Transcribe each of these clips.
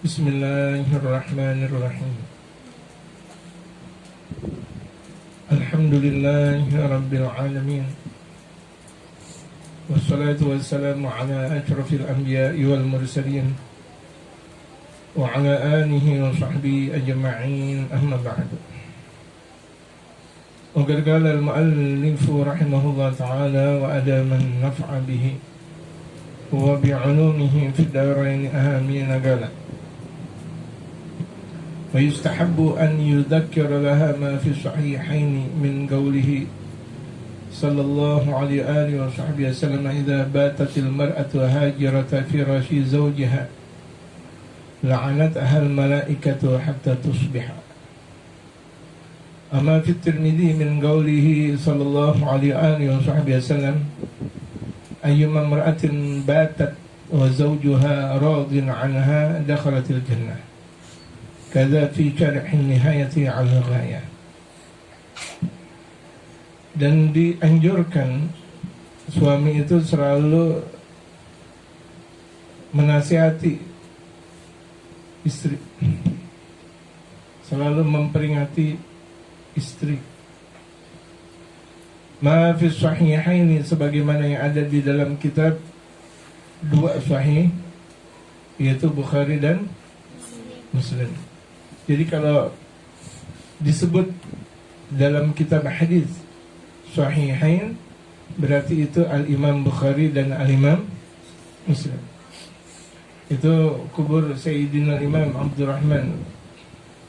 Bismillahirrahmanirrahim. Alhamdulillahi rabbil alamin. Wassalatu wassalamu ala asyrafil anbiya'i wal mursalin wa ala alihi wa sahbihi ajma'in, amma ba'du. Wa qad qala al-mu'allif rahimahullah ta'ala wa adaman naf'a bihi wa bi'ulumihi fid darain amin qala ويستحب أن يذكر لها ما في الصحيحين من قوله صلى الله عليه وآله وصحبه وسلم إذا باتت المرأة هاجرة فراش زوجها لعنتها الملائكة حتى تصبح. أما في الترمذي من قوله صلى الله عليه وآله وصحبه وسلم أيما امرأة باتت وزوجها راض عنها دخلت الجنة. Kadza fi syarh nihayati al-ghayah. Dan dianjurkan suami itu selalu menasihati istri, selalu memperingati istri. Ma fi sahihaini, sebagaimana yang ada di dalam kitab dua sahih, yaitu Bukhari dan Muslim. Jadi kalau disebut dalam kitab hadis sahihain, berarti itu Al-Imam Bukhari dan Al-Imam Muslim. Itu kubur Sayyidina Imam Abdurrahman.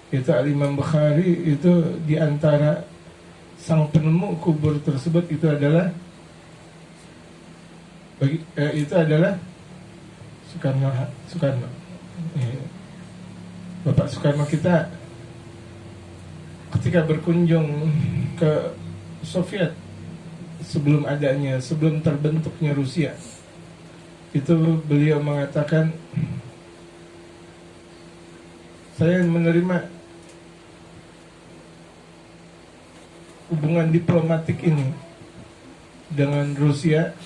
Itu Al-Imam Bukhari, itu diantara sang penemu kubur tersebut itu adalah Soekarno. Bapak Soekarno kita ketika berkunjung ke Soviet sebelum terbentuknya Rusia, itu beliau mengatakan, saya menerima hubungan diplomatik ini dengan Rusia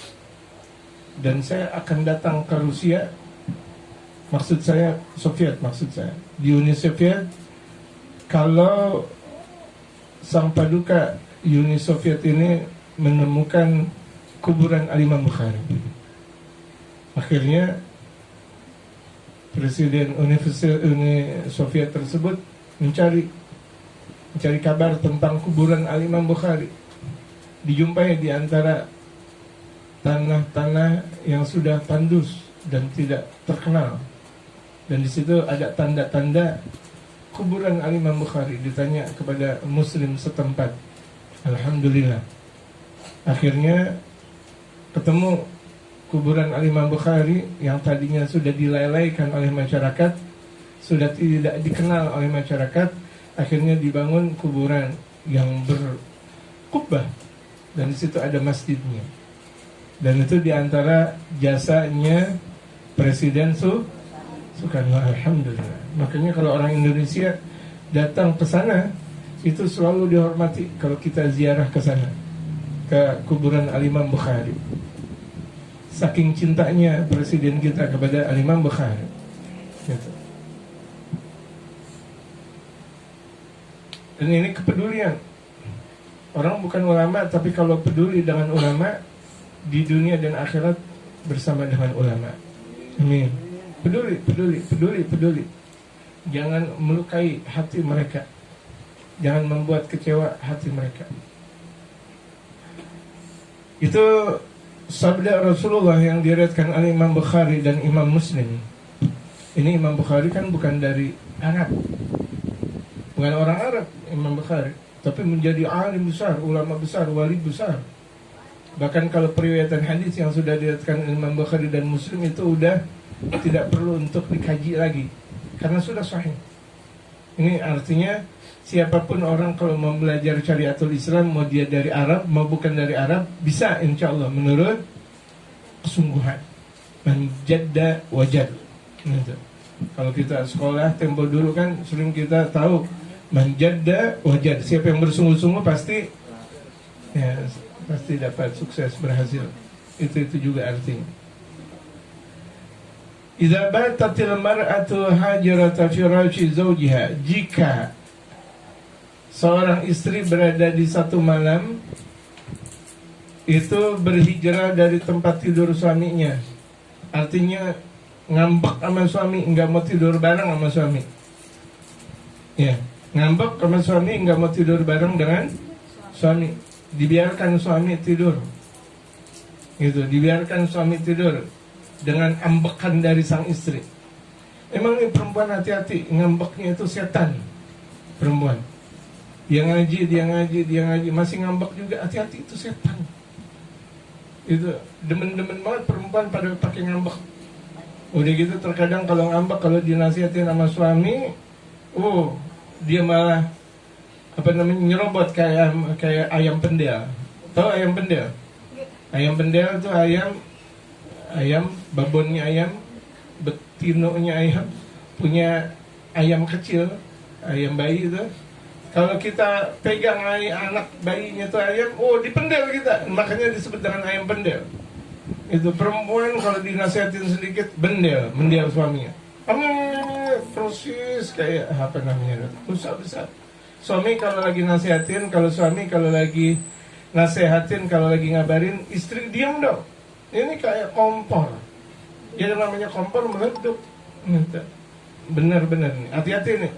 dan saya akan datang ke Rusia. Soviet di Uni Soviet, kalau sang paduka Uni Soviet ini menemukan kuburan Al-Imam Bukhari. Akhirnya Presiden Uni Soviet tersebut mencari kabar tentang kuburan Al-Imam Bukhari. Dijumpai di antara tanah-tanah yang sudah tandus dan tidak terkenal. Dan di situ ada tanda-tanda kuburan Al-Imam Bukhari. Ditanya kepada muslim setempat. Alhamdulillah, akhirnya ketemu kuburan Al-Imam Bukhari yang tadinya sudah dilalaikan oleh masyarakat, sudah tidak dikenal oleh masyarakat. Akhirnya dibangun kuburan yang berkubah, dan di situ ada masjidnya. Dan itu diantara jasanya Presiden Soekarno. Alhamdulillah. Makanya kalau orang Indonesia datang ke sana, itu selalu dihormati kalau kita ziarah ke sana, ke kuburan Al-Imam Bukhari. Saking cintanya Presiden kita kepada Al-Imam Bukhari. Gitu. Dan ini kepedulian. Orang bukan ulama, tapi kalau peduli dengan ulama, di dunia dan akhirat bersama dengan ulama. Amin. Peduli. Jangan melukai hati mereka. Jangan membuat kecewa hati mereka. Itu sabda Rasulullah yang diriwayatkan oleh Imam Bukhari dan Imam Muslim. Ini Imam Bukhari kan bukan dari Arab, bukan orang Arab Imam Bukhari, tapi menjadi alim besar, ulama besar, wali besar. Bahkan kalau periwayatan hadis yang sudah diriwayatkan Imam Bukhari dan Muslim itu udah tidak perlu untuk dikaji lagi, karena sudah sahih. Ini artinya siapapun orang kalau mau belajar syariatul Islam, mau dia dari Arab, mau bukan dari Arab, bisa insya Allah menurut kesungguhan. Man jadda wajad. Kalau kita sekolah tempo dulu kan sering kita tahu man jadda wajad. Siapa yang bersungguh-sungguh pasti dapat sukses, berhasil. Itu juga artinya. Idza batatil mar'atu hajirata firashi zawjiha, jika seorang istri berada di satu malam itu berhijrah dari tempat tidur suaminya, artinya ngambek sama suami, nggak mau tidur bareng sama suami. Ya, ngambek sama suami, nggak mau tidur bareng dengan suami, dibiarkan suami tidur, gitu, dibiarkan suami tidur dengan ambekan dari sang istri. Emang nih perempuan hati-hati, ngambeknya itu setan. Perempuan dia ngaji, masih ngambek juga, hati-hati, itu setan. Itu demen-demen banget perempuan pada pakai ngambek. Udah gitu terkadang kalau ngambek, kalau dinasihatin sama suami, dia malah nyerobot kayak ayam pendel. Tahu ayam pendel? Ayam pendel itu ayam, babonnya ayam, betinonya ayam, punya ayam kecil, ayam bayi itu. Kalau kita pegang anak bayinya itu ayam, dipendel kita, makanya disebut dengan ayam pendel. Itu perempuan kalau dinasihatin sedikit, mendel suaminya. Persis kayak apa namanya, rusak besar. Suami kalau lagi nasihatin, kalau lagi nasehatin, kalau lagi ngabarin, istri diam dong. Ini kayak kompor. Ya namanya kompor meledup. Bener-bener nih, hati-hati nih.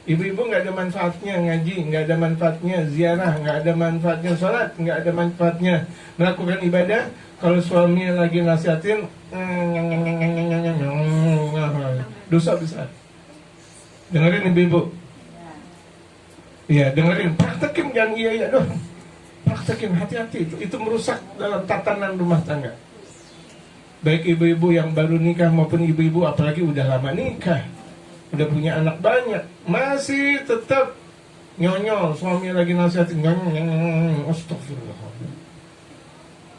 Ibu-ibu nggak ada manfaatnya ngaji, nggak ada manfaatnya ziarah, nggak ada manfaatnya sholat, nggak ada manfaatnya melakukan ibadah. Kalau suami lagi nasihatin, dosa besar. Dengerin ibu-ibu. Iya, dengerin. Praktekin, jangan iya doang. Praktekin, hati-hati. Itu merusak dalam tatanan rumah tangga. Baik ibu-ibu yang baru nikah maupun ibu-ibu apalagi udah lama nikah, udah punya anak banyak, masih tetap nyonyol. Suami lagi nasihatin, astagfirullah.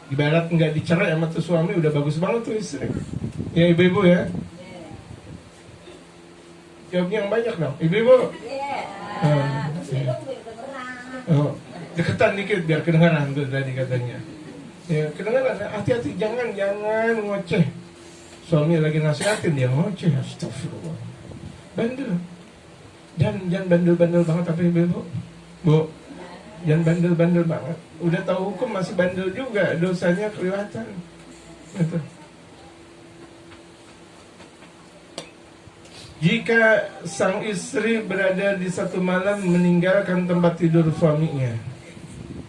Ibarat nggak dicerai sama tuh suami, udah bagus banget tuh istri. Ya ibu-ibu ya. Jawabnya yang banyak dong, ibu-ibu. Deketan dikit biar kedengaran tuh tadi katanya. Ya kedengaran, hati-hati, jangan ngoceh. Suami lagi nasihatin dia ngoceh, astagfirullah. Bandel. Jangan bandel-bandel banget tapi ibu. Bu, jangan bandel-bandel banget. Udah tahu hukum masih bandel juga, dosanya kelihatan. Gitu. Jika sang istri berada di satu malam meninggalkan tempat tidur suaminya,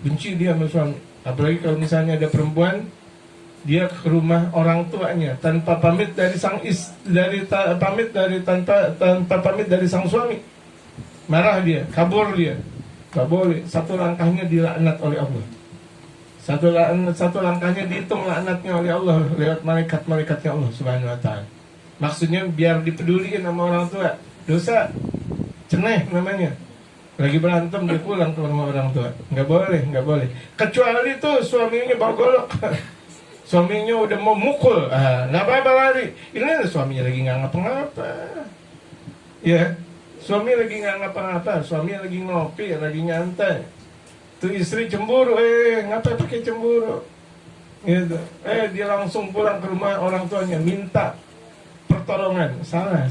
benci dia sama suami. Apalagi kalau misalnya ada perempuan, dia ke rumah orang tuanya tanpa pamit dari tanpa pamit dari sang suami. Marah dia, kabur dia. Gak boleh. Satu langkahnya dilaknat oleh Allah. Satu langkahnya dihitung laknatnya oleh Allah lewat malaikat-malaikatnya Allah Subhanahu wa taala. Maksudnya biar dipeduliin sama orang tua. Dosa ceneh namanya. Lagi berantem dia pulang ke rumah orang tua. Nggak boleh. Kecuali tuh suaminya bawa golok. Suaminya udah mau mukul, nggak apa-apa lari. Ini suaminya lagi nggak ngapa-ngapa. Ya, suami lagi nggak ngapa-ngapa. Suami lagi ngopi, lagi nyantai. Tuh istri cemburu, ngapa pakai cemburu? Gitu. Dia langsung pulang ke rumah orang tuanya minta pertolongan. Salah.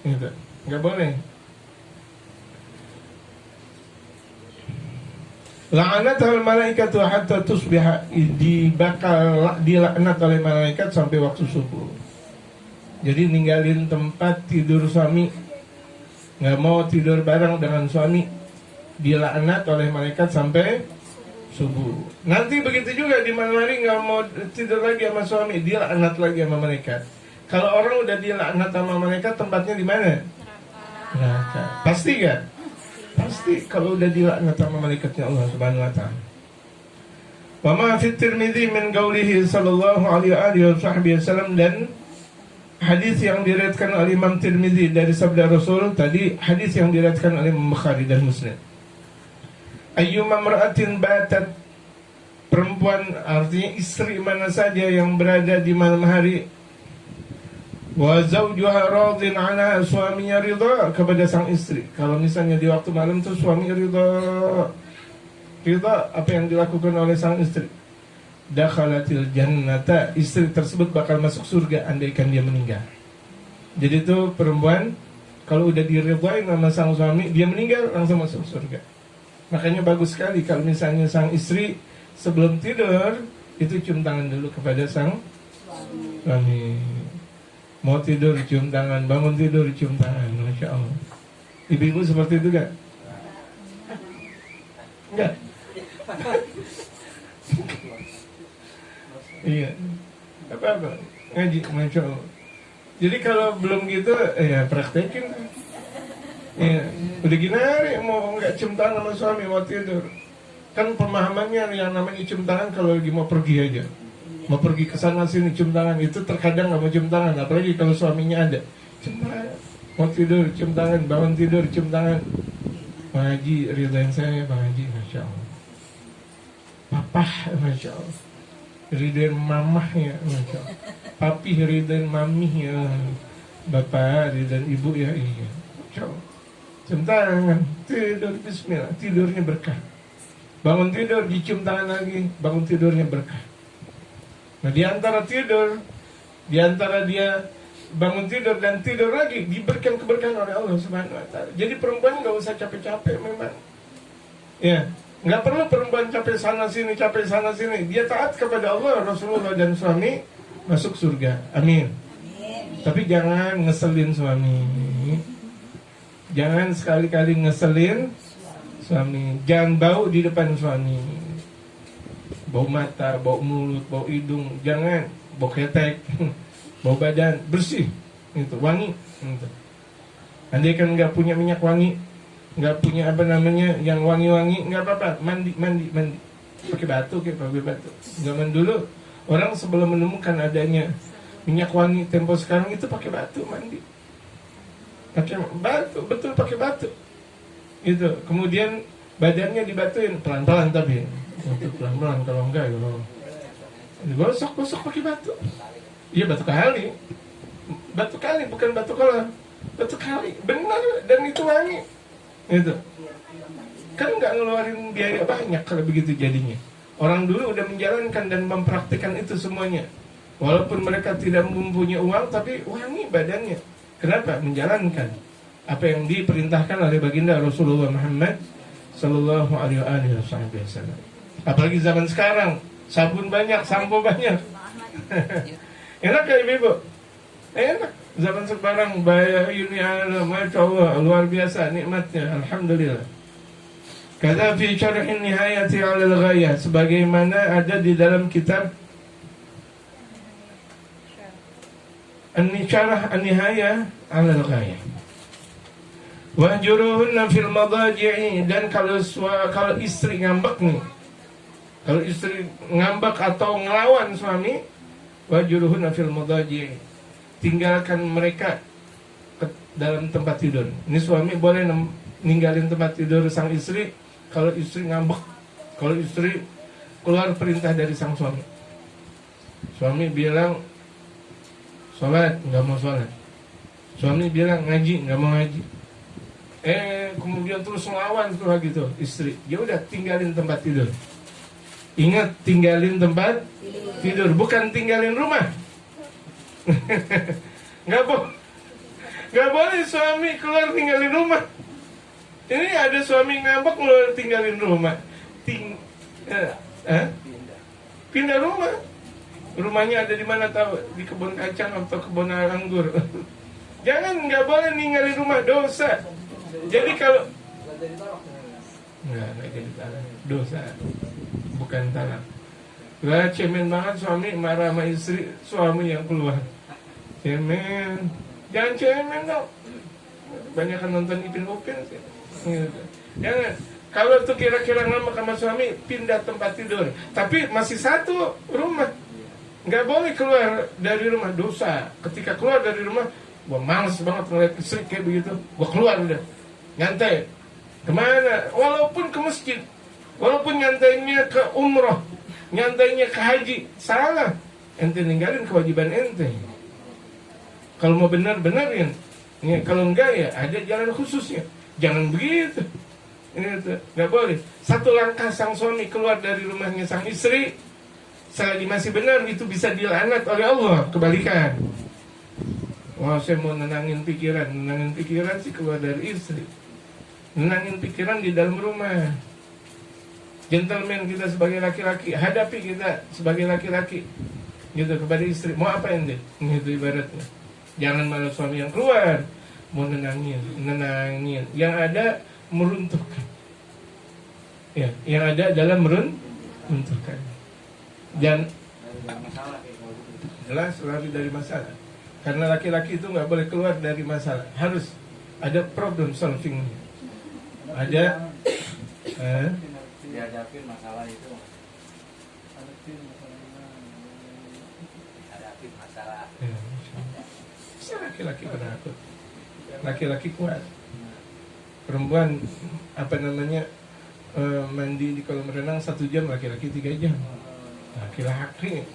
Gitu. Nggak boleh. La'anatul malaikatu hatta tusbiha, dilaknat oleh malaikat sampai waktu subuh. Jadi ninggalin tempat tidur suami, nggak mau tidur bareng dengan suami, dilaknat oleh malaikat sampai subuh. Nanti begitu juga di malam hari nggak mau tidur lagi sama suami, dilaknat lagi sama malaikat. Kalau orang udah dilaknat sama malaikat, tempatnya di mana? Neraka. Pasti kan? Pasti kalau udah dilaknat sama malaikatnya Allah Subhanahu wa taala. Wa ma fi Tirmidzi min qaulihi sallallahu alaihi wasallam, dan hadis yang diriwayatkan oleh Imam Tirmidzi dari sabda Rasul tadi, hadis yang diriwayatkan oleh Imam Bukhari dan Muslim. Ayyuma mar'atin batat, perempuan artinya istri mana saja yang berada di malam hari, wa zawjuha radin anha, suaminya ridha kepada sang istri. Kalau misalnya di waktu malam tuh suami ridha apa yang dilakukan oleh sang istri, dakhalatil jannata, istri tersebut bakal masuk surga andaikan dia meninggal. Jadi itu perempuan kalau udah diridhai sama sang suami, dia meninggal langsung masuk surga. Makanya bagus sekali kalau misalnya sang istri sebelum tidur itu cium tangan dulu kepada sang suami. Mau tidur cium tangan, bangun tidur cium tangan, Masya Allah. Ibu-ibu seperti itu gak? Enggak? Iya. Apa-apa? Ngaji, Masya Allah. Jadi kalau belum gitu, ya praktekin. Ya, udah gini hari mau nggak cium tangan sama suami mau tidur. Kan pemahamannya yang namanya cium tangan kalau lagi mau pergi aja. Mau pergi ke sana sini cium tangan, itu terkadang nggak mau cium tangan, apalagi kalau suaminya ada. Cium tangan. Mau tidur cium tangan, bangun tidur cium tangan. Bang Haji ridain saya, Bang Haji, Masya Allah. Papa, Masya Allah. Ridain mamah ya, Masya Allah. Papi ridain mami ya. Bapak ridain ibu ya, iya. Masya Allah. Cium tangan, tidur, bismillah, tidurnya berkah. Bangun tidur, dicium tangan lagi, bangun tidurnya berkah. Nah di antara tidur, di antara dia bangun tidur dan tidur lagi, diberikan keberkahan oleh Allah Subhanahu Wa Taala. Jadi perempuan nggak usah capek-capek memang. Ya, nggak perlu perempuan capek sana sini. Dia taat kepada Allah, Rasulullah dan suami masuk surga. Amin. Tapi jangan ngeselin suami. Jangan sekali-kali ngeselin suami. Jangan bau di depan suami. Bau mata, bau mulut, bau hidung. Jangan. Bau ketek. Bau badan. Bersih. Itu, wangi. Itu. Andai kan nggak punya minyak wangi, nggak punya apa namanya yang wangi-wangi, nggak apa-apa. Mandi. Pakai batu, pakai batu. Zaman dulu orang sebelum menemukan adanya minyak wangi tempo sekarang itu pakai batu mandi. Pakai batu, betul pakai batu. Itu. Kemudian badannya dibatuin pelan-pelan tapi. Untuk pelan-pelan, kalau enggak kalau digosok-gosok pakai batu. Iya batu kali. Batu kali bukan batu kolor. Batu kali. Benar dan itu wangi. Itu. Kan enggak ngeluarin biaya banyak kalau begitu jadinya. Orang dulu udah menjalankan dan mempraktikkan itu semuanya. Walaupun mereka tidak mempunyai uang tapi wangi badannya. Kenapa? Menjalankan apa yang diperintahkan oleh baginda Rasulullah Muhammad Sallallahu Alaihi Wasallam. Apalagi zaman sekarang, sabun banyak, sampo banyak. Enak ya ibu? Enak. Zaman sekarang bayar ini, Masya Allah, luar biasa nikmatnya. Alhamdulillah. Kata fi syarhin nihayati 'ala al-ghayah, sebagaimana ada di dalam kitab An-Nisyarah An-Nihayah 'ala al-Ghayah. Wahjuruhunna fil madaji'i, dan kalau istri ngambek nih. Kalau istri ngambek atau ngelawan suami, wahjuruhunna fil madaji'i. Tinggalkan mereka ke dalam tempat tidur. Ini suami boleh ninggalin tempat tidur sang istri kalau istri ngambek. Kalau istri keluar perintah dari sang suami. Suami bilang sholat, nggak mau sholat. Suami bilang ngaji, nggak mau ngaji. Kemudian terus ngelawan tuh gitu istri. Ya udah tinggalin tempat tidur. Ingat, tinggalin tempat tidur, bukan tinggalin rumah. Nggak boleh suami keluar tinggalin rumah. Ini ada suami ngambek keluar tinggalin rumah. Pindah rumah. Rumahnya ada di mana tahu? Di kebun kacang atau kebun anggur. Jangan, nggak boleh ninggalin rumah, dosa. Jadi kalau nggak jadi talak, dosa, bukan talak. Lah cemen banget suami marah sama istri, suami yang keluar. Cemen, jangan cemen dong. Banyak kan nonton Ipin Upin sih. Jangan. Kalau tuh kira-kira ngambek sama suami, pindah tempat tidur. Tapi masih satu rumah. Nggak boleh keluar dari rumah, dosa. Ketika keluar dari rumah, gua males banget ngeliat istri kayak begitu. Gua keluar udah, nyantai. Kemana? Walaupun ke masjid, walaupun nyantainya ke umroh, nyantainya ke haji, salah. Ente ninggalin kewajiban ente. Kalau mau benar-benarin, ya, kalau enggak ya ada jalan khususnya. Jangan begitu. Ini tuh nggak boleh. Satu langkah sang suami keluar dari rumahnya sang istri, selagi masih benar itu bisa dilaknat oleh Allah. Kebalikan. Wah, saya mau nenangin pikiran sih keluar dari istri. Nenangin pikiran di dalam rumah. Gentleman kita sebagai laki-laki, hadapi kita sebagai laki-laki gitu kepada istri. Mau apa ente? Gitu ibaratnya. Jangan malah suami yang keluar mau nenangin. Yang ada meruntuhkan. Ya, yang ada adalah meruntuhkan. Dan jelas lari dari masalah. Karena laki-laki itu nggak boleh keluar dari masalah. Harus ada problem solving. Ada dihadapin masalah itu. Hadapin masalah. Bisa laki-laki penakut. Laki-laki kuat. Perempuan mandi di kolam renang 1 jam, laki-laki 3 jam. Laki-laki.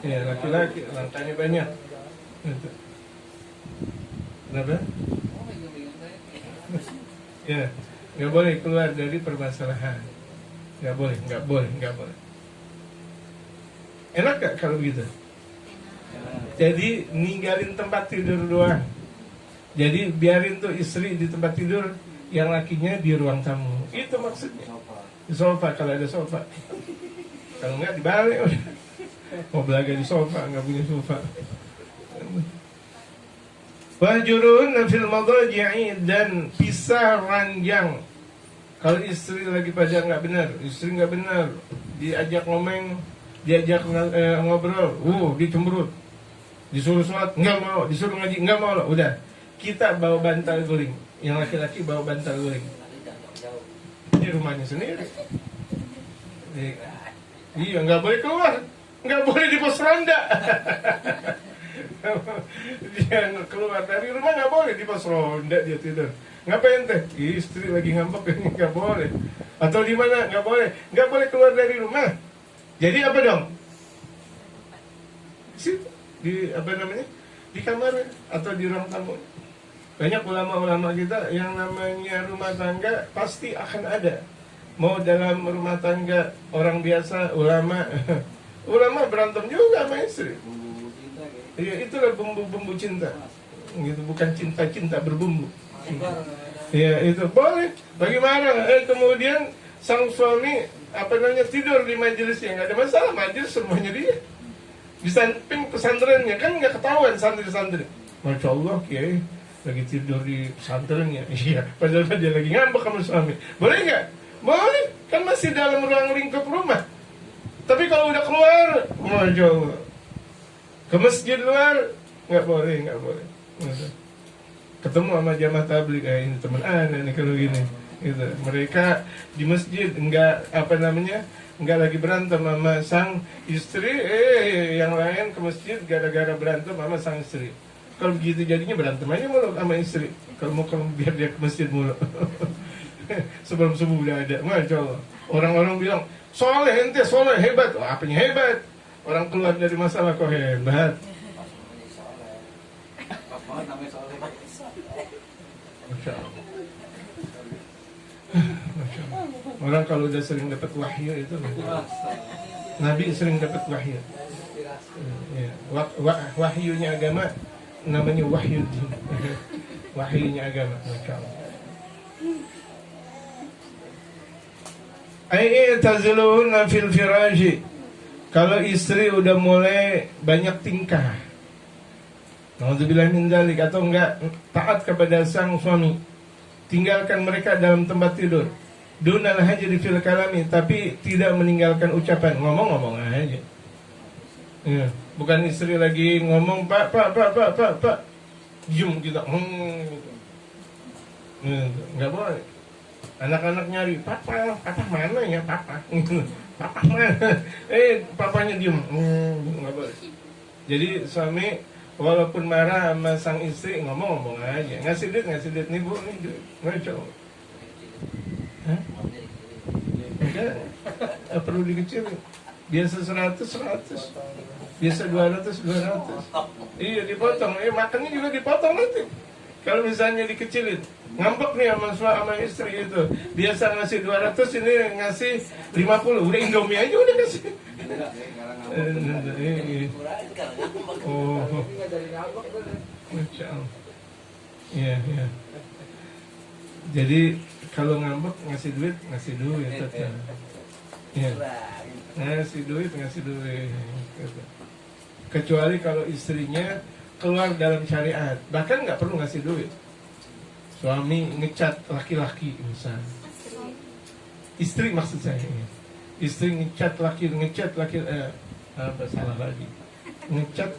Ya, laki-laki langkahnya banyak. Gitu. Kenapa? Ya, nggak boleh keluar dari permasalahan. Nggak boleh. Enak gak kalau begitu? Jadi ninggalin tempat tidur doang. Jadi biarin tuh istri di tempat tidur, yang lakinya di ruang tamu. Itu maksudnya. Di sofa kalau ada sofa. Kalau nggak dibalik udah. Mau belaga di sofa, nggak punya sofa. Wahjurun fil madaji'i, dan pisah ranjang. Kalau istri lagi pada nggak benar, diajak ngomong, diajak ngobrol, dicemberut, disuruh sholat nggak mau, disuruh ngaji nggak mau, udah kita bawa bantal guling, yang laki-laki bawa bantal guling di rumahnya sendiri. Iya, nggak boleh keluar, nggak boleh di pos ronda. Dia keluar dari rumah nggak boleh, di pos ronda dia tidur. Ngapain teh? Istri lagi ngambek, nggak boleh. Atau di mana? Nggak boleh keluar dari rumah. Jadi apa dong? Di di kamar atau di ruang tamu. Banyak ulama-ulama kita yang namanya rumah tangga pasti akan ada. Mau dalam rumah tangga orang biasa, ulama berantem juga sama istri. Iya, itulah bumbu-bumbu cinta. Gitu, bukan cinta berbumbu. Ya, itu boleh. Bagaimana? Kemudian sang suami tidur di majelisnya, nggak ada masalah, majelis semuanya dia. Di samping pesantrennya kan nggak ketahuan santri-santri. Masya Allah, kiai lagi tidur di pesantrennya. Iya, padahal dia lagi ngambek sama suami. Boleh nggak? Boleh, kan masih dalam ruang lingkup rumah. Tapi kalau udah keluar, Masya Allah, ke masjid luar, nggak boleh. Ketemu sama jamaah tabligh, ini teman aneh nih kalau gini. Gitu. Mereka di masjid nggak lagi berantem sama sang istri, yang lain ke masjid gara-gara berantem sama sang istri. Kalau begitu jadinya berantem aja mulu sama istri. Kalau biar dia ke masjid mulu. Sebelum subuh udah ada, Masya Allah. Orang-orang bilang, soleh hebat. Apanya hebat? Orang keluar dari masalah kok hebat. Masya Allah. Orang kalau udah sering dapat wahyu itu, Nabi sering dapat wahyu. Ya, wahyunya agama namanya wahyu din. Wahyunya agama, Masya Allah. Taziluna fil firaji. Kalau istri udah mulai banyak tingkah, nauzubillah min dzalik, atau enggak taat kepada sang suami, tinggalkan mereka dalam tempat tidur. Dunal hajri fil kalami, tapi tidak meninggalkan ucapan, ngomong aja. Ya, bukan istri lagi ngomong, Pak, diam kita, gitu. Enggak boleh. Anak-anak nyari, papa mana ya, papa mana? Papanya diem, nggak boleh. Jadi suami walaupun marah sama sang istri, ngomong aja, ngasih duit nih bu, nih duit, nggak coba. Enggak perlu dikecilin. Biasa 100, biasa 200. Iya dipotong, makannya juga dipotong nanti. Kalau misalnya dikecilin, ngambek nih sama istri itu, biasa ngasih 200, ini ngasih 50, udah Indomie aja udah kasih. Masya Allah. Iya, iya. Jadi kalau ngambek ngasih duit tetap. Iya. Ngasih duit. Gitu. Kecuali kalau istrinya keluar dalam syariat, bahkan nggak perlu ngasih duit. Suami ngecat laki-laki misalnya. Istri maksud saya. Istri ngecat laki apa salah lagi? Ngecat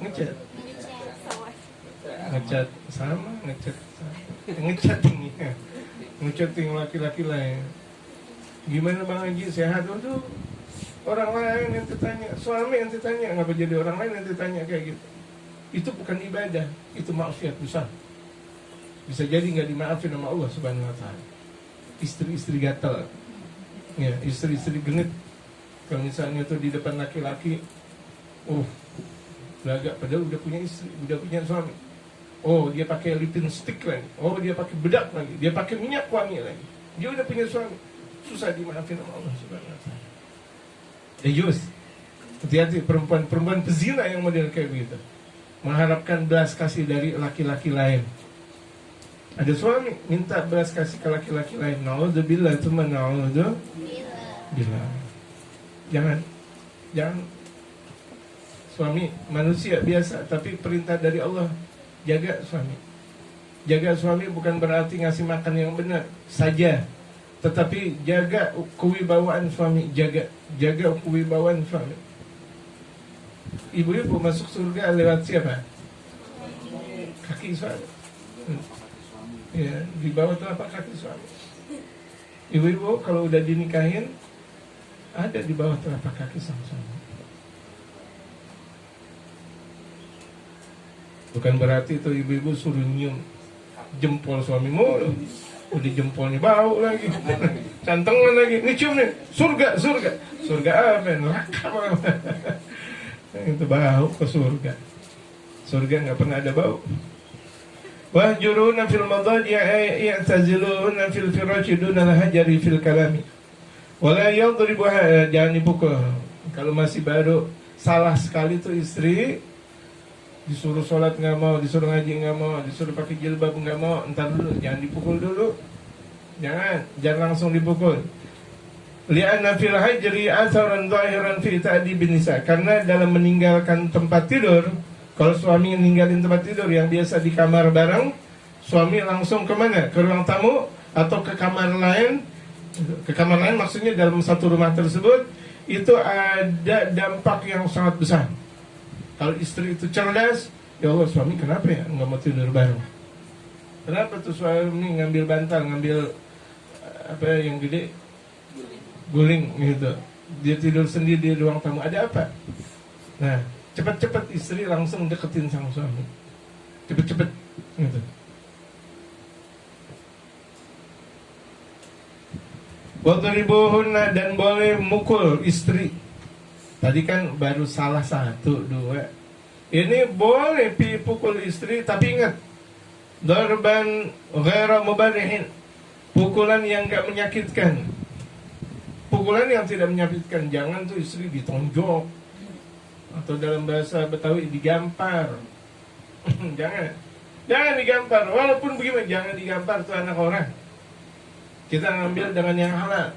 ini ya. Ngecating laki-laki lain. Gimana Bang Haji, sehat? Waduh, orang lain yang ditanya, suami yang ditanya, ngapa jadi orang lain yang ditanya kayak gitu? Itu bukan ibadah, itu maksiat besar. Bisa jadi nggak dimaafin sama Allah Subhanahu Wa Taala. Istri-istri gatal, ya, istri-istri genit. Kalau misalnya tuh di depan laki-laki, belagak, padahal udah punya istri, udah punya suami. Oh, dia pakai lipstick stick lagi. Oh, dia pakai bedak lagi. Dia pakai minyak wangi lagi. Dia udah punya suami. Susah dimaafin sama Allah Subhanahu Wa Taala. Yus, hati-hati perempuan pezina yang model kayak begitu, mengharapkan belas kasih dari laki-laki lain. Ada suami minta belas kasih ke laki-laki lain. Na'udzubillah, cuma na'udzubillah. Jangan. Suami manusia biasa, tapi perintah dari Allah, jaga suami. Jaga suami bukan berarti ngasih makan yang benar saja, tetapi jaga kewibawaan suami, jaga kewibawaan suami. Ibu-ibu masuk surga lewat siapa? Kaki suami. Ya, di bawah telapak kaki suami. Ibu-ibu kalau udah dinikahin, ada di bawah telapak kaki sang suami. Bukan berarti itu ibu-ibu suruh nyium jempol suamimu. Udah jempolnya bau lagi, cantengan lagi, ini cium nih, surga apa? Neraka apa? Itu bau ke surga. Surga nggak pernah ada bau. Wahjuruna fil madaj'i ya'taziluna fil firashi duna al-hajari fil kalami. Wala yadribu, jangan dipukul. Kalau masih baru, salah sekali tuh istri, disuruh sholat nggak mau, disuruh ngaji nggak mau, disuruh pakai jilbab nggak mau, entar dulu, jangan dipukul dulu, jangan langsung dipukul. Li'anna fil hajri atharan dhahiran fi ta'dibin nisa, karena dalam meninggalkan tempat tidur, kalau suami ninggalin tempat tidur yang biasa di kamar bareng, suami langsung kemana? Ke ruang tamu atau ke kamar lain? Ke kamar lain maksudnya dalam satu rumah tersebut, itu ada dampak yang sangat besar. Kalau istri itu cerdas, ya Allah, suami kenapa ya nggak mau tidur bareng? Kenapa tuh suami ngambil bantal, ngambil apa yang gede, guling gitu, dia tidur sendiri di ruang tamu, ada apa? Nah, cepat-cepat istri langsung deketin sang suami, cepet-cepet gitu. Wadribuhunna, dan boleh mukul istri. Tadi kan baru salah 1, 2. Ini boleh pukul istri, tapi ingat, darban ghaira mubarihin, pukulan yang gak menyakitkan. Pukulan yang tidak menyakitkan. Jangan tuh istri ditonjok, atau dalam bahasa Betawi digampar. Jangan digampar. Walaupun bagaimana, jangan digampar tuh anak orang. Kita ngambil dengan yang halal.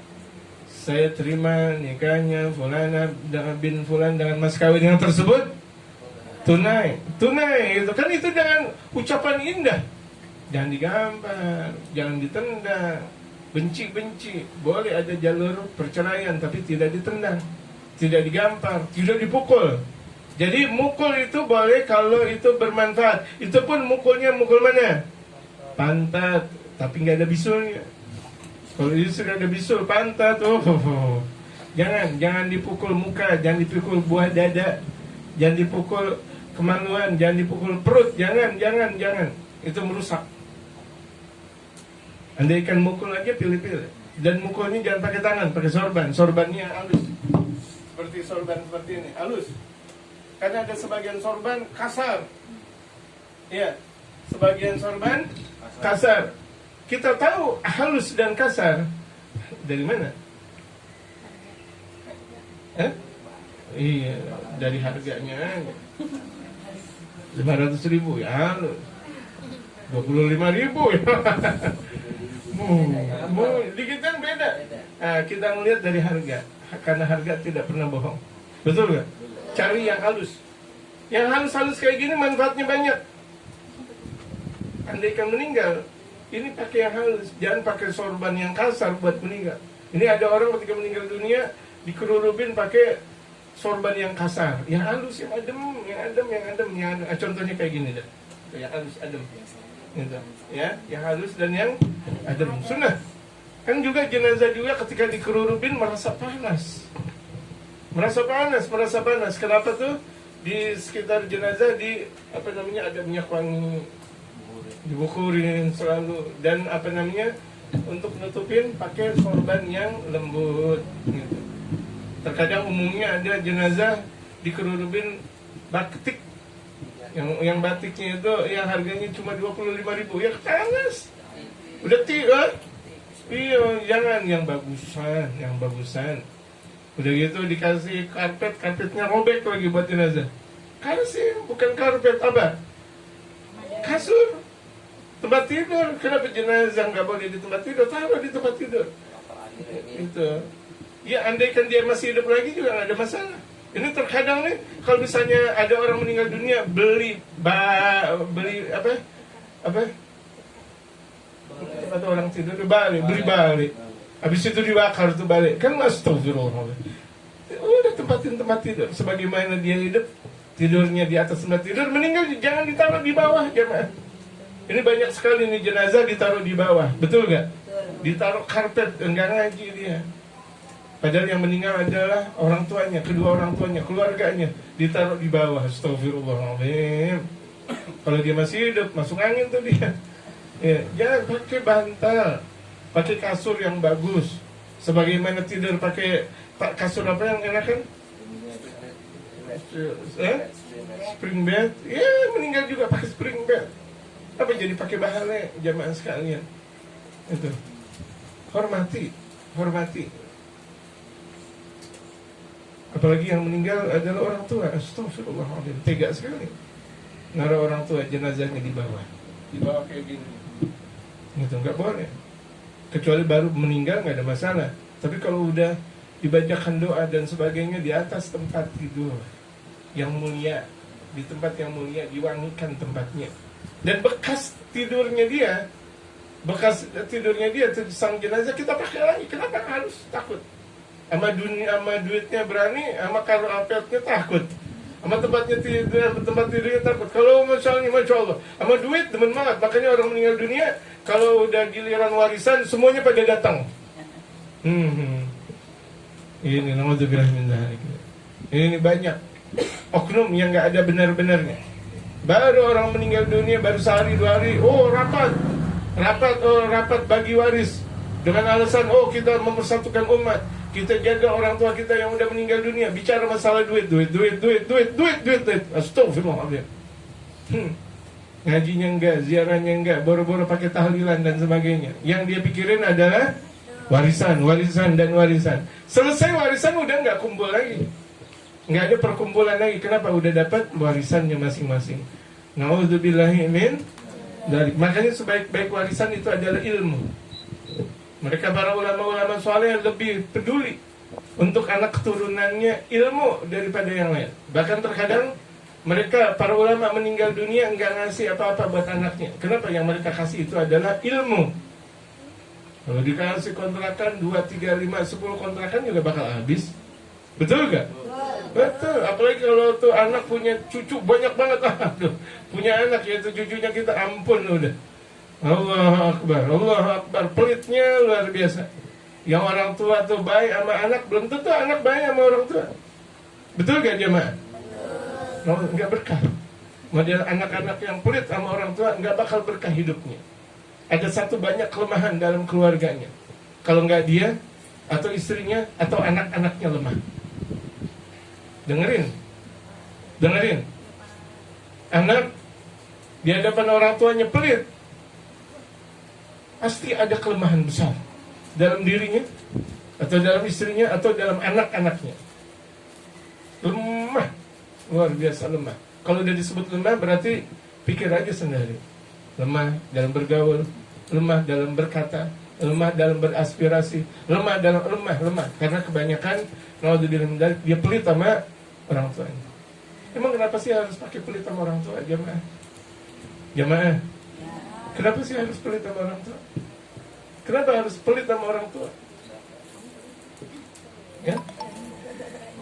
Saya terima nikahnya fulana bin fulan dengan mas kawin yang tersebut tunai itu kan, itu dengan ucapan indah. Jangan digambar, jangan ditendang. Benci boleh ada jalur perceraian, tapi tidak ditendang, tidak digampar, tidak dipukul. Jadi mukul itu boleh kalau itu bermanfaat. Itu pun mukulnya mukul mana? Pantat, tapi nggak ada bisulnya. Kalau itu sudah ada bisul pantat, jangan dipukul muka, jangan dipukul buah dada, jangan dipukul kemaluan, jangan dipukul perut, jangan, itu merusak. Andaikan mukul aja pilih-pilih, dan mukulnya jangan pakai tangan, pakai sorbannya halus, seperti sorban seperti ini, halus. Karena ada sebagian sorban kasar, ya, sebagian sorban kasar. Kita tahu halus dan kasar dari mana? Iya, dari harganya 500.000 ya halus. 25.000 ya. Dikit kan beda. Nah, kita ngelihat dari harga, karena harga tidak pernah bohong. Betul nggak? Cari yang halus. Yang halus-halus kayak gini manfaatnya banyak. Andaikan meninggal, ini pakai yang halus, jangan pakai sorban yang kasar buat meninggal. Ini ada orang ketika meninggal dunia dikerurubin pakai sorban yang kasar, yang halus, yang adem. Contohnya kayak gini deh, yang halus, adem, gitu. Ya, yang halus dan yang adem. Sunnah. Kan juga jenazah juga ketika dikerurubin merasa panas. Merasa panas. Kenapa tuh? Di sekitar jenazah ada minyak wangi, dibukurin selalu, dan untuk nutupin pakai sorban yang lembut gitu. Terkadang umumnya ada jenazah dikerudupin batik, yang batiknya itu yang harganya cuma 25.000, ya panas. Udah iya, jangan yang bagusan. Udah gitu dikasih karpetnya robek lagi buat jenazah. Kasih, bukan karpet, apa? Kasur, tempat tidur. Kenapa jenazah nggak boleh di tempat tidur? Taruh di tempat tidur. Itu. Ya, andaikan dia masih hidup lagi juga nggak ada masalah. Ini terkadang nih, kalau misalnya ada orang meninggal dunia, beli apa? Tempat orang tidur, beli balik. Habis itu dibakar tuh balik. Kan astagfirullah. Udah tempatin tempat tidur. Sebagaimana dia hidup, tidurnya di atas tempat tidur, meninggal jangan ditaruh di bawah, jemaah. Ini banyak sekali nih jenazah ditaruh di bawah, betul nggak? Ditaruh karpet, enggak ngaji dia. Padahal yang meninggal adalah orang tuanya, kedua orang tuanya, keluarganya, ditaruh di bawah. Astagfirullahaladzim. Kalau dia masih hidup, masuk angin tuh dia. Ya, jangan pakai bantal, pakai kasur yang bagus. Sebagaimana tidur pakai kasur apa yang enakan? Spring bed. Ya, meninggal juga pakai spring bed. Apa jadi pakai bahalnya, jamaah sekalian? Itu. Hormati. Apalagi yang meninggal adalah orang tua. Astagfirullahaladzim, tega sekali. Naruh orang tua jenazahnya di bawah kayak gini. Gitu, nggak boleh. Kecuali baru meninggal nggak ada masalah. Tapi kalau udah dibacakan doa dan sebagainya di atas tempat tidur yang mulia, di tempat yang mulia, diwangikan tempatnya. Dan bekas tidurnya dia sang jenazah kita pakai lagi. Kenapa harus takut? Sama duitnya berani, sama karpetnya takut, sama tempat tidurnya takut. Kalau misalnya, masya Allah, sama duit demen banget. Makanya orang meninggal dunia, kalau udah giliran warisan, semuanya pada datang. Ini naudzubillah min dzalik. Ini banyak oknum yang nggak ada benar-benarnya. Baru orang meninggal dunia, baru sehari 2 hari, rapat bagi waris dengan alasan kita mempersatukan umat, kita jaga orang tua kita yang udah meninggal dunia, bicara masalah duit. Astagfirullahaladzim. Ngajinya enggak, ziarahnya enggak, boro-boro pakai tahlilan dan sebagainya. Yang dia pikirin adalah warisan. Selesai warisan udah enggak kumpul lagi, enggak ada perkumpulan lagi. Kenapa? Udah dapat warisannya masing-masing. Naudzubillahi min dzalik. Makanya sebaik-baik warisan itu adalah ilmu. Mereka para ulama-ulama soleh lebih peduli untuk anak keturunannya ilmu daripada yang lain. Bahkan terkadang mereka para ulama meninggal dunia enggak ngasih apa-apa buat anaknya. Kenapa? Yang mereka kasih itu adalah ilmu. Kalau dikasih kontrakan 2, 3, 5, 10 kontrakan juga bakal habis. Betul gak? Betul. Apalagi kalau tuh anak punya cucu banyak banget. Punya anak yaitu cucunya kita, ampun udah. Allah Akbar, pelitnya luar biasa. Yang orang tua tuh baik sama anak, belum tentu anak baik sama orang tua. Betul gak jemaah? Nggak berkah. Model anak-anak yang pelit sama orang tua nggak bakal berkah hidupnya. Ada satu banyak kelemahan dalam keluarganya. Kalau nggak dia, atau istrinya, atau anak-anaknya lemah. Dengerin. Anak di hadapan orang tuanya pelit, pasti ada kelemahan besar dalam dirinya, atau dalam istrinya, atau dalam anak-anaknya. Lemah, luar biasa lemah. Kalau udah disebut lemah berarti pikir aja sendiri. lemah dalam bergaul, lemah dalam berkata, lemah dalam beraspirasi, lemah karena kebanyakan naudzubillah min dzalik dia pelit sama orang tuanya. Emang kenapa sih harus pakai pelit sama orang tua, jamaah? Jamaah, kenapa sih harus pelit sama orang tua? Kenapa harus pelit sama orang tua? Ya?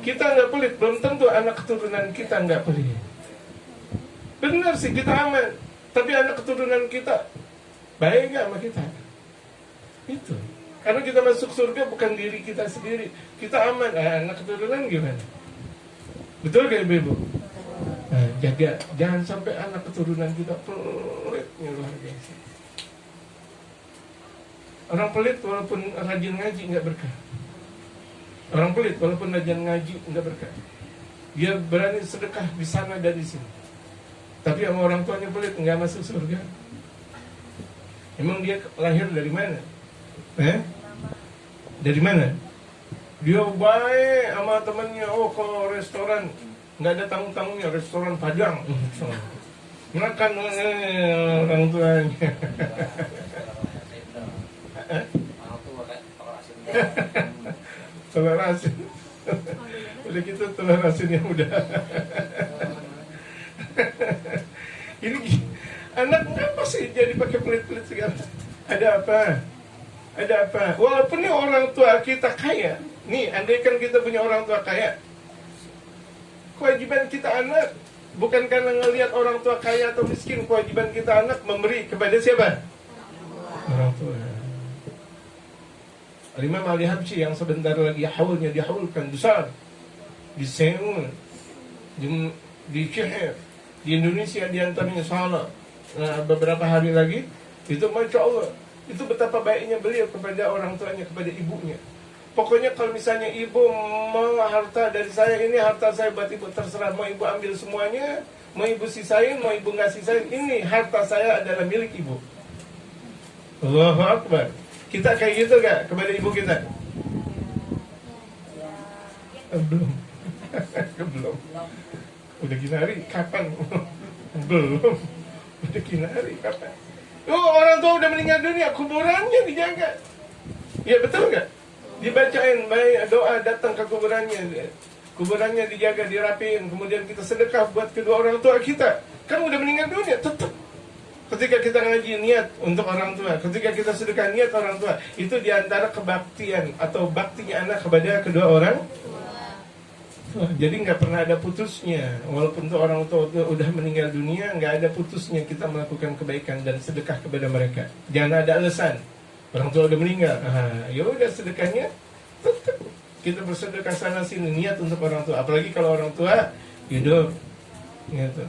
Kita nggak pelit, belum tentu anak keturunan kita nggak pelit. Benar sih kita aman, tapi anak keturunan kita baik nggak sama kita? Itu. Karena kita masuk surga bukan diri kita sendiri, kita aman. Anak keturunan gimana? Betul gak ibu-ibu? Nah, jaga, jangan sampai anak keturunan kita pelitnya luar biasa. Orang pelit walaupun rajin ngaji nggak berkah. Orang pelit walaupun rajin ngaji nggak berkah. Dia berani sedekah di sana dan di sini, tapi sama orang tuanya pelit nggak masuk surga. Emang dia lahir dari mana? Dari mana? Dia baik sama temannya. Oh, kalau restoran nggak ada tanggung-tanggungnya, restoran Padang. Makan orang tuanya. Telur asin. Udah gitu telur asin yang udah. Ini anak ngapa sih jadi pakai pelit-pelit segala? Ada apa? Ada apa? Walaupun nih orang tua kita kaya, nih andaikan kita punya orang tua kaya, kewajiban kita anak bukan karena ngelihat orang tua kaya atau miskin, kewajiban kita anak memberi kepada siapa? Orang tua. Imam Ali Habsyi yang sebentar lagi haulnya dihaulkan besar di Seoul, di Kiev, di Indonesia diantaranya Salah. Nah, beberapa hari lagi itu Masya Allah, itu betapa baiknya beliau kepada orang tuanya, kepada ibunya. Pokoknya kalau misalnya ibu mau harta dari saya, ini harta saya buat ibu, terserah, mau ibu ambil semuanya, mau ibu sisain, mau ibu nggak sisain, ini harta saya adalah milik ibu. Allahu Akbar. Kita kayak gitu gak kepada ibu kita? Belum. Belum. Udah kinari kapan? Belum. Udah kinari kapan? Oh, orang tua udah meninggal dunia, kuburannya dijaga. Ya betul gak? Dibacain baik doa, datang ke kuburannya. Kuburannya dijaga, dirapiin. Kemudian kita sedekah buat kedua orang tua kita. Kan udah meninggal dunia, tetap. Ketika kita ngaji niat untuk orang tua, ketika kita sedekah niat orang tua, itu diantara kebaktian atau baktinya anak kepada kedua orang tua. Jadi nggak pernah ada putusnya, walaupun tuh orang tua udah meninggal dunia, nggak ada putusnya kita melakukan kebaikan dan sedekah kepada mereka. Jangan ada alasan orang tua udah meninggal, ya udah sedekahnya tetap kita bersedekah sana sini niat untuk orang tua. Apalagi kalau orang tua hidup, gitu.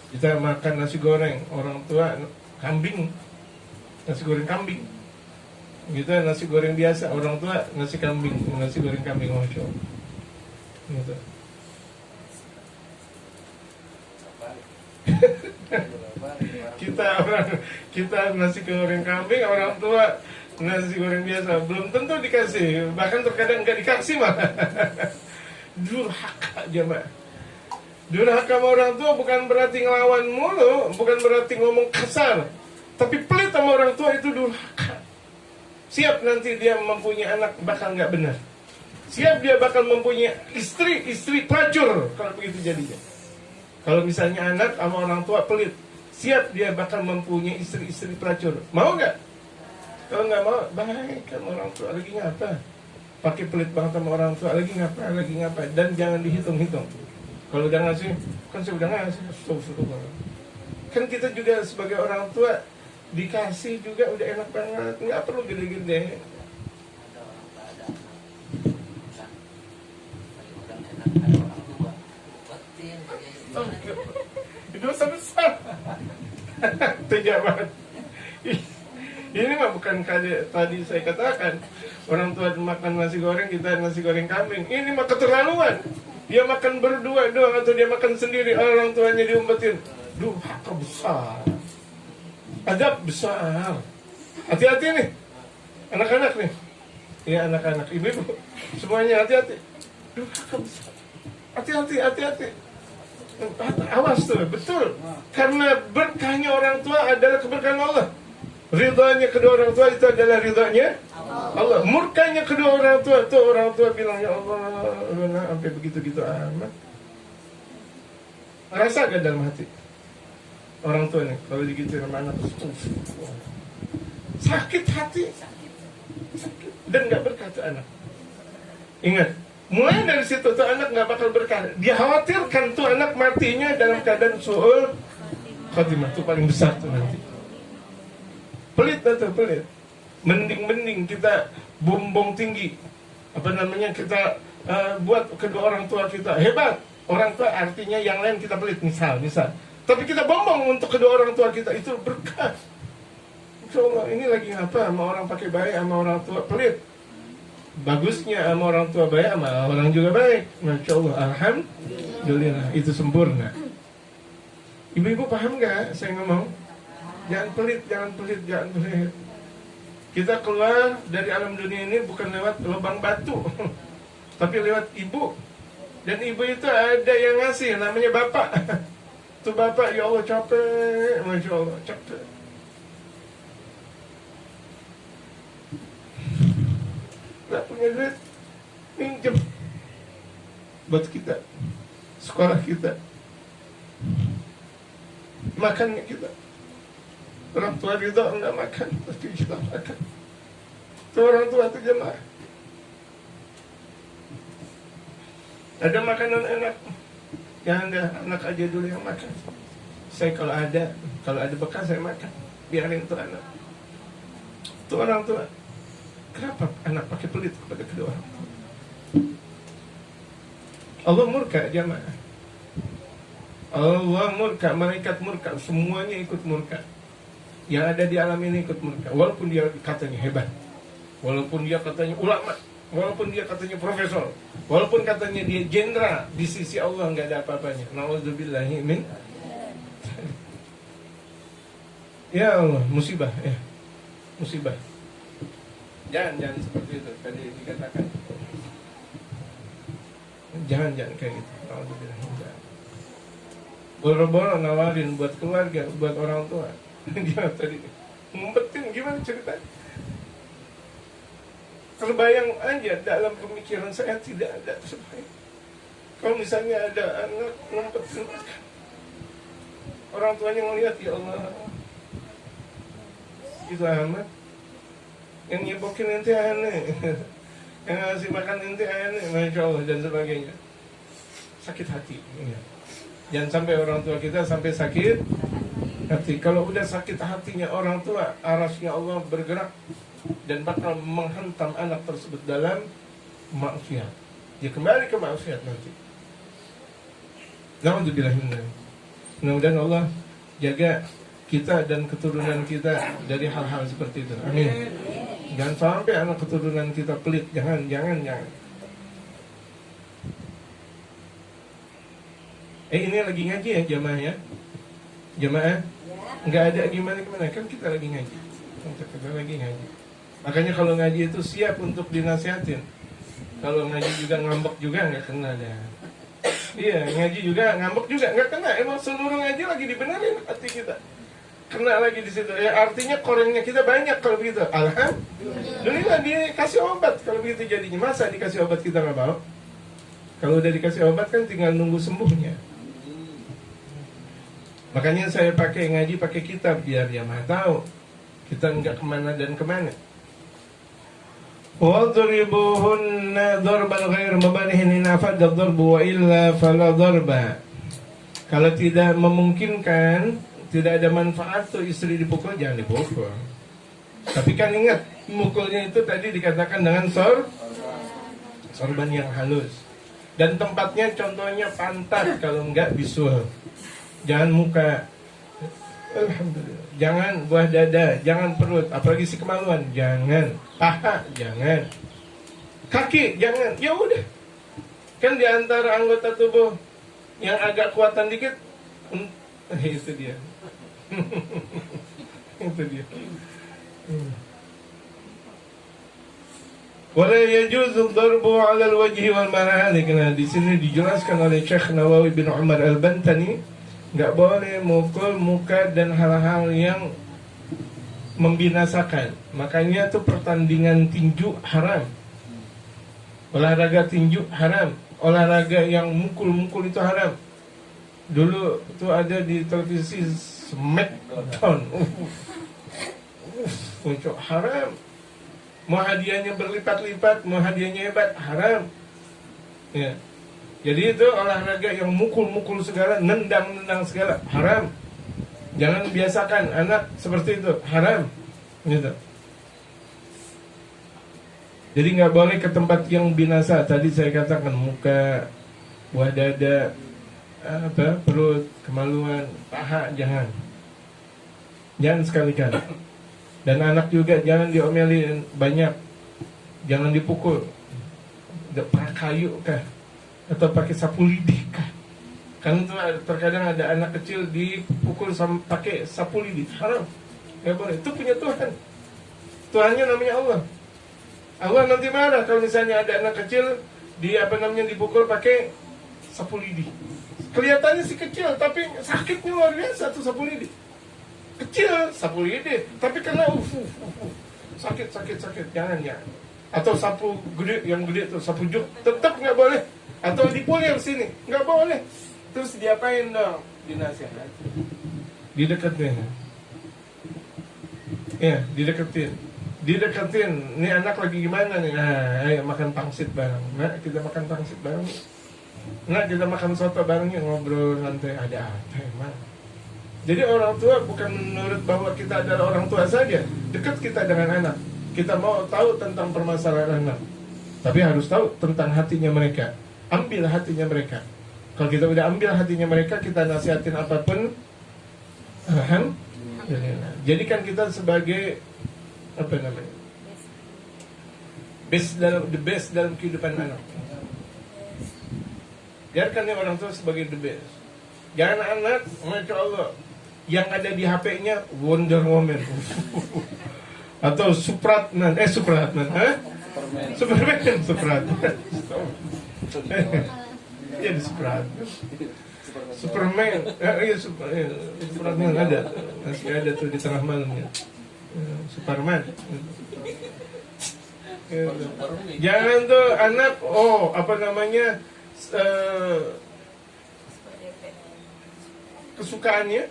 Kita makan nasi goreng, orang tua kambing, nasi goreng kambing. Kita nasi goreng biasa, orang tua nasi kambing, nasi goreng kambing, Masya Allah. Gitu. kita nasi goreng kambing, orang tua nasi goreng biasa, belum tentu dikasih, bahkan terkadang nggak dikasih malah. Durhaka jemaah. Durhaka sama orang tua bukan berarti ngelawan mulu, bukan berarti ngomong kasar, tapi pelit sama orang tua itu durhaka. Siap nanti dia mempunyai anak bakal nggak benar. Siap dia bakal mempunyai istri pelacur kalau begitu jadinya. Kalau misalnya anak sama orang tua pelit, siap dia bakal mempunyai istri pelacur. Mau nggak? Kalau nggak mau, baik sama orang tua lagi ngapa? Pakai pelit banget sama orang tua lagi ngapa? Dan jangan dihitung-hitung. Kalau udah ngasih, kan saya udah ngasih. Kan kita juga sebagai orang tua dikasih juga udah enak banget, nggak perlu gede-gede. Itu dosa besar. Pejabat. Ini mah bukan kayak tadi saya katakan orang tua makan nasi goreng, kita nasi goreng kambing. Ini mah keterlaluan. Dia makan berdua doang atau dia makan sendiri, orang tuanya diumpetin. Durhaka besar, adab besar. Hati-hati nih, anak-anak nih. Ya anak-anak, ibu-ibu, semuanya hati-hati. Durhaka besar. Hati-hati. Awas tuh, betul. Karena berkahnya orang tua adalah keberkahan Allah. Ridhanya kedua orang tua itu adalah ridhanya Allah. Murkanya kedua orang tua itu orang tua bilang, ya Allah, sampai begitu-gitu amat. Rasa gak dalam hati orang tua nih kalau digituin sama anak, sakit hati, sakit. Dan gak berkah tuh anak. Ingat, mulai dari situ tuh anak gak bakal berkah. Dia khawatirkan tuh anak matinya dalam keadaan su'ul khatimah. Itu paling besar tuh nanti. Pelit tuh, pelit. Mending kita bumbung tinggi, apa namanya, kita buat kedua orang tua kita hebat. Orang tua artinya yang lain kita pelit, misal. Tapi kita bombong untuk kedua orang tua kita, itu berkah. Insya Allah, ini lagi apa sama orang pakai baik, sama orang tua pelit. Bagusnya sama orang tua baik, sama orang juga baik. Masya Allah, alhamdulillah, itu sempurna. Ibu-ibu paham gak saya ngomong? Jangan pelit, jangan pelit, jangan pelit. Kita keluar dari alam dunia ini bukan lewat lubang batu, tapi lewat ibu. Dan ibu itu ada yang ngasih, namanya bapak. Tuh bapak, ya Allah capek, Masya Allah capek. Gak punya duit, minjem buat kita, sekolah kita, makannya kita. Orang tua ridho enggak makan, tapi kita makan. Tuh orang tua itu jemaah. Ada makanan enak, jangan ada anak aja dulu yang makan. Saya kalau ada bekas saya makan, biarin tuh anak. Tuh orang tua. Kenapa anak pakai pelit kepada kedua orang tua? Allah murka jemaah. Allah murka, malaikat murka, semuanya ikut murka. Yang ada di alam ini ikut murka. Walaupun dia katanya hebat, walaupun dia katanya ulama, walaupun dia katanya profesor, walaupun katanya dia jenderal, di sisi Allah nggak ada apa-apanya. Nauzubillahi min. Ya Allah, musibah, ya, musibah. Jangan seperti itu. Tadi dikatakan, jangan kayak gitu. Nauzubillahi. Boro-boro nawarin buat keluarga, buat orang tua. Dia tadi ngumpetin, gimana ceritanya? Terbayang aja dalam pemikiran saya tidak ada terbayang. Kalau misalnya ada anak ngumpetin makan, orang tuanya ngeliat, ya Allah, itu amat. Yang nyebokin ente aneh, yang ngasih makan ente aneh, Masya Allah, dan sebagainya. Sakit hati. Jangan sampai orang tua kita sampai sakit hati. Kalau udah sakit hatinya orang tua, arasnya Allah bergerak dan bakal menghantam anak tersebut dalam maksiat. Dia kembali ke maksiat nanti. Nauzubillahi. Mudah-mudahan Allah jaga kita dan keturunan kita dari hal-hal seperti itu. Amin. Jangan sampai anak keturunan kita pelit. Jangan. Ini lagi ngaji ya jamaah? Jamaah? Nggak ada gimana kan kita lagi ngaji. Kita lagi ngaji. Makanya kalau ngaji itu siap untuk dinasihatin. Kalau ngaji juga ngambek juga nggak kena dah. Iya, ngaji juga ngambek juga nggak kena. Emang seluruh ngaji lagi dibenerin hati kita. Kena lagi di situ. Ya artinya korengnya kita banyak kalau begitu. Alhamdulillah dikasih obat kalau begitu jadinya. Masa dikasih obat kita nggak mau? Kalau udah dikasih obat kan tinggal nunggu sembuhnya. Makanya saya pakai ngaji pakai kitab biar dia mah tahu kita enggak kemana dan kemana. Wadribuhunna darban ghair mubanihin nafad darbu wa illa fala darba. Kalau tidak memungkinkan, tidak ada manfaat tuh istri dipukul, jangan dipukul. Tapi kan ingat, mukulnya itu tadi dikatakan dengan sorban yang halus. Dan tempatnya contohnya pantat, kalau enggak bisul. Jangan muka. Alhamdulillah. Jangan buah dada, jangan perut, apalagi si kemaluan, jangan. Paha, jangan. Kaki, jangan. Ya udah. Kan di antara anggota tubuh yang agak kuatan dikit, itu dia. Itu dia. Wala yajuzu darbu 'ala al-wajhi wal manahik. Nah, di sini dijelaskan oleh Syekh Nawawi bin Umar Al-Bantani, enggak boleh mukul muka dan hal-hal yang membinasakan. Makanya tuh pertandingan tinju haram. Olahraga tinju haram. Olahraga yang mukul-mukul itu haram. Dulu tuh ada di televisi Smackdown. Untuk haram. Mau hadiahnya berlipat-lipat, mau hadiahnya hebat, haram. Ya. Jadi itu olahraga yang mukul-mukul segala, nendang-nendang segala, haram. Jangan biasakan anak seperti itu, haram. Gitu. Jadi nggak boleh ke tempat yang binasa. Tadi saya katakan muka, buah dada, perut, kemaluan, paha, jangan. Jangan sekali-kali. Dan anak juga jangan diomelin banyak. Jangan dipukul. Pakai kayu kah? Atau pakai sapu lidi kah? Kan itu terkadang ada anak kecil dipukul pakai sapu lidi. Haram. Gak boleh. Itu punya Tuhan. Tuhannya namanya Allah. Allah nanti marah kalau misalnya ada anak kecil dipukul pakai sapu lidi. Kelihatannya sih kecil, tapi sakitnya luar biasa tuh sapu lidi. Kecil sapu lidi, tapi kena sakit, jangan. Atau sapu gede, yang gede tuh sapu juk, tetap nggak boleh. Atau dipulir sini, nggak boleh. Terus diapain dong? Dinasihat, dideketin. Ya, dideketin. Ini anak lagi gimana nih? Nah, ayo makan pangsit bareng. Nah, kita makan pangsit bareng. Nah, kita makan soto bareng, ngobrol nanti ada apa emang. Jadi orang tua bukan menurut bahwa kita adalah orang tua saja. Dekat kita dengan anak. Kita mau tahu tentang permasalahan anak. Tapi harus tahu tentang hatinya mereka. Ambil hatinya mereka. Kalau kita udah ambil hatinya mereka, kita nasihatin apapun. Alhamdulillah. Jadikan kita sebagai the best dalam kehidupan anak. Biarkan nih orang tua sebagai the best. Jangan anak, Masya Allah, yang ada di HP-nya Wonder Woman atau Superman. Superman. Jadi Superman. Superman ada, masih ada tuh di tengah malamnya. Superman. Jangan tuh anak, kesukaannya.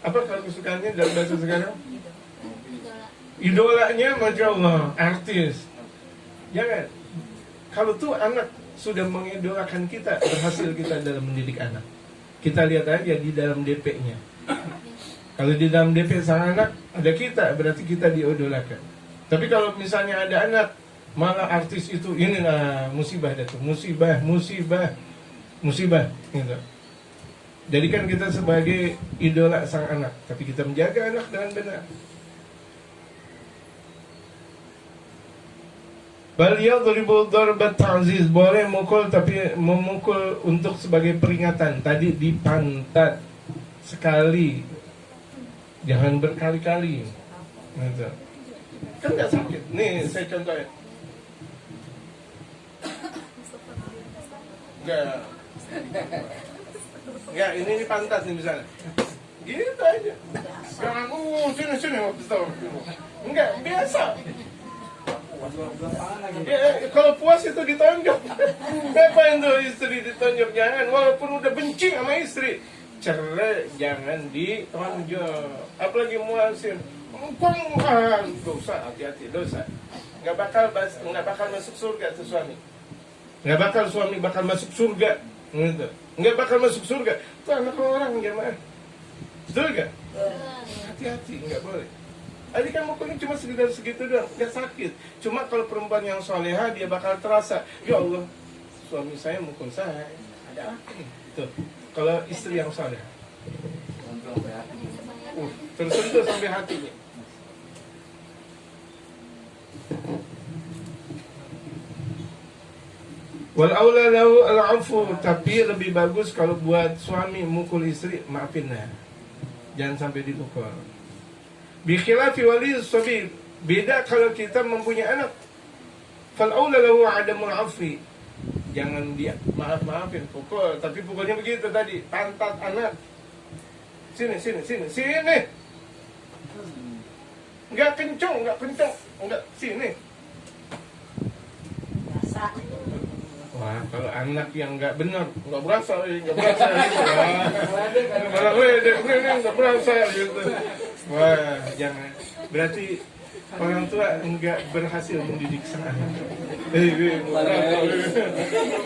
Apa kalau kesukaannya dalam bahasa sekarang? Idolanya, Masya Allah, artis. Jangan. Kalau tuh anak sudah mengidolakan kita, berhasil kita dalam mendidik anak. Kita lihat aja di dalam DP-nya. Kalau di dalam DP sang anak ada kita, berarti kita diidolakan. Tapi kalau misalnya ada anak malah artis itu, inilah musibah itu, musibah gitu. Jadikan kita sebagai idola sang anak, tapi kita menjaga anak dengan benar. Bal yadribul darbat ta'ziz, boleh mukul tapi memukul untuk sebagai peringatan. Tadi di pantat sekali, jangan berkali-kali. Gitu. Kan nggak sakit. Nih saya contohin. Enggak, ini pantat nih misalnya. Gitu aja. Jangan sini waktu tahu. Enggak, biasa. Ya, kalau puas itu ditonjok. Ngapain tuh istri ditonjok? Jangan, walaupun udah benci sama istri. Cerai jangan ditonjok. Apalagi muasin. Dosa, hati-hati, dosa. Nggak bakal masuk surga tuh suami. Nggak bakal suami masuk surga. Gitu. Nggak bakal masuk surga. Itu anak orang jemaah. Betul gak? Hati-hati, nggak boleh. Tadi kan mukulnya cuma segitu doang, nggak sakit. Cuma kalau perempuan yang soleha dia bakal terasa, ya Allah, suami saya mukul saya. Ada apa nih? Tuh, kalau istri yang soleha, tersentuh sampai hatinya. Wal aula lahu al-'afu, tapi lebih bagus kalau buat suami mukul istri, maafinlah. Jangan sampai dipukul. Bi khilafi wali sabir, beda kalau kita mempunyai anak. Fal'aula lahu adamul afwi. Jangan dia maafin, pukul. Tapi pukulnya begitu tadi, pantat anak. Sini. Enggak kencang, enggak sini. Wah, kalau anak yang enggak benar, enggak berasa gitu. Kalau enggak berasa gitu. Wah, jangan. Berarti orang tua enggak berhasil mendidik sang anak.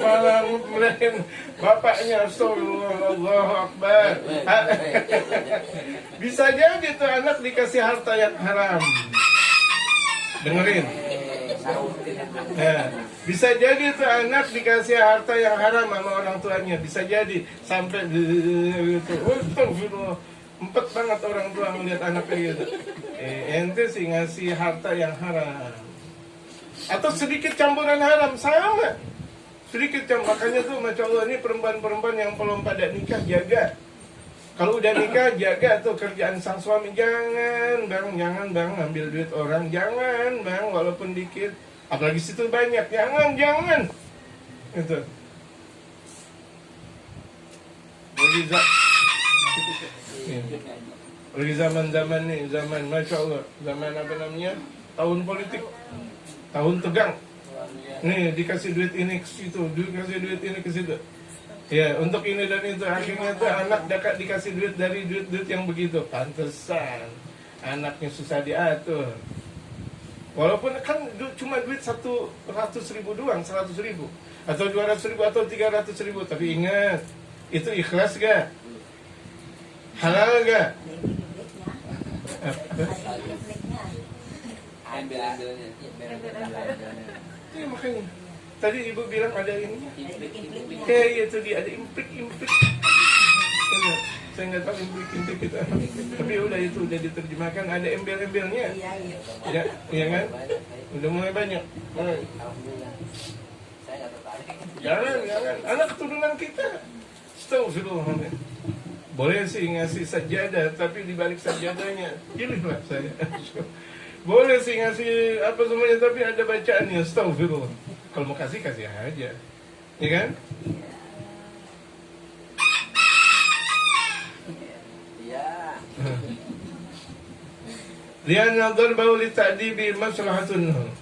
Malah melain bapaknya, Allahu Akbar. Bisa jadi tuh anak dikasih harta yang haram. Dengerin. Ya, bisa jadi tuh anak dikasih harta yang haram sama orang tuanya. Bisa jadi sampai gitu. Astagfirullah. Empet banget orang tua melihat anaknya gitu. Ente sih ngasih harta yang haram. Atau sedikit campuran haram, sama. Sedikit makanya tuh Masya Allah ini perempuan-perempuan yang belum pada nikah jaga. Kalau udah nikah jaga tuh kerjaan sang suami. Jangan bang ambil duit orang. Jangan bang, walaupun dikit. Apalagi situ banyak. Jangan. Itu. Lagi zaman-zaman nih, zaman Masya Allah. Zaman apa namanya? Tahun politik. Tahun tegang. Nih dikasih duit ini ke situ, dikasih duit ini ke situ. Ya, untuk ini dan itu akhirnya tuh anak dikasih duit dari duit yang begitu. Pantesan anaknya susah diatur. Walaupun kan cuma duit 100.000 doang, 100.000 atau 200.000 atau 300.000, tapi ingat itu ikhlas gak? Halal gak? Iya makanya tadi ibu bilang ada ini. Itu dia ada implik. Saya nggak tahu implik kita. Tapi udah itu udah diterjemahkan, ada embel-embelnya. Iya kan? Udah mulai banyak. Jangan. Anak keturunan kita. Astagfirullah. Boleh sih ngasih sajadah, tapi di balik sajadahnya pilihlah saya. Boleh sih ngasih apa semuanya, tapi ada bacaannya. Astagfirullah. Kalau mau kasih aja, ya kan? Iya. Lianna darbahu lita'dibi maslahatun.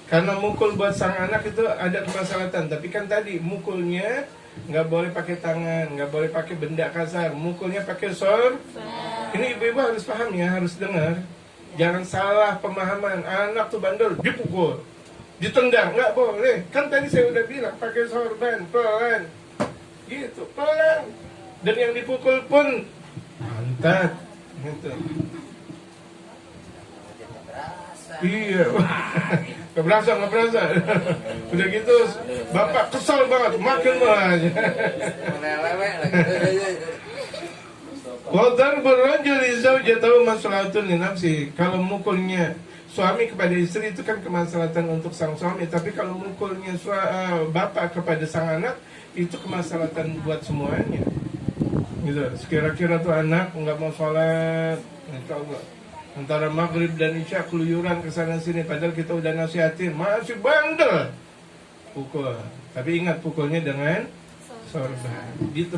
Karena mukul buat sang anak itu ada kemaslahatan. Tapi kan tadi mukulnya nggak boleh pakai tangan, nggak boleh pakai benda kasar. Mukulnya pakai sorban. Ini ibu-ibu harus paham ya, harus dengar. Jangan salah pemahaman. Anak tuh bandel, dipukul, ditendang, nggak boleh. Kan tadi saya udah bilang pakai sorban, pelan, gitu, pelan. Dan yang dipukul pun pantat, gitu. Iya, nggak berasa. Udah gitu, bapak kesal banget, makin aja. Wadar berrajul zaujatahu maslahatun li nafsi. Kalau mukulnya suami kepada istri itu kan kemaslahatan untuk sang suami, tapi kalau mukulnya bapak kepada sang anak itu kemaslahatan buat semuanya. Gitu. Sekira-kira tuh anak nggak mau sholat, insyaallah antara maghrib dan isya keluyuran ke sana sini, padahal kita udah nasihatin, masih bandel. Pukul. Tapi ingat pukulnya dengan sorban. Gitu.